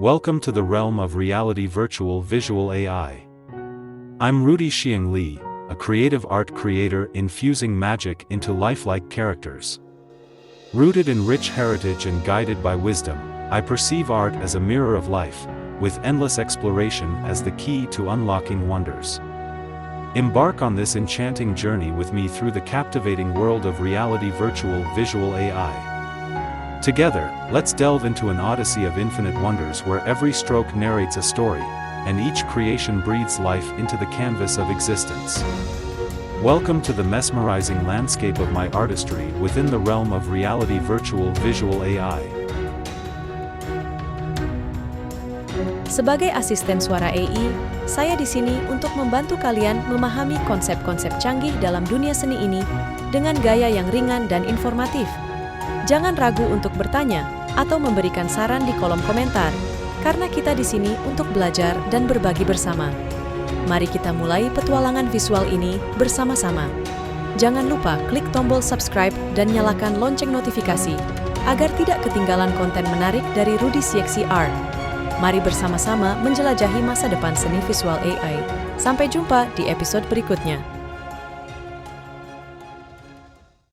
Welcome to the realm of reality virtual visual AI. I'm Rudi Xieng Lee, a creative art creator infusing magic into lifelike characters. Rooted in rich heritage and guided by wisdom, I perceive art as a mirror of life, with endless exploration as the key to unlocking wonders. Embark on this enchanting journey with me through the captivating world of reality virtual visual AI. Together, let's delve into an odyssey of infinite wonders where every stroke narrates a story, and each creation breathes life into the canvas of existence. Welcome to the mesmerizing landscape of my artistry within the realm of reality virtual visual AI. Sebagai asisten suara AI, saya di sini untuk membantu kalian memahami konsep-konsep canggih dalam dunia seni ini dengan gaya yang ringan dan informatif. Jangan ragu untuk bertanya atau memberikan saran di kolom komentar, karena kita di sini untuk belajar dan berbagi bersama. Mari kita mulai petualangan visual ini bersama-sama. Jangan lupa klik tombol subscribe dan nyalakan lonceng notifikasi, agar tidak ketinggalan konten menarik dari Rudi Xieng Lee. Mari bersama-sama menjelajahi masa depan seni visual AI. Sampai jumpa di episode berikutnya.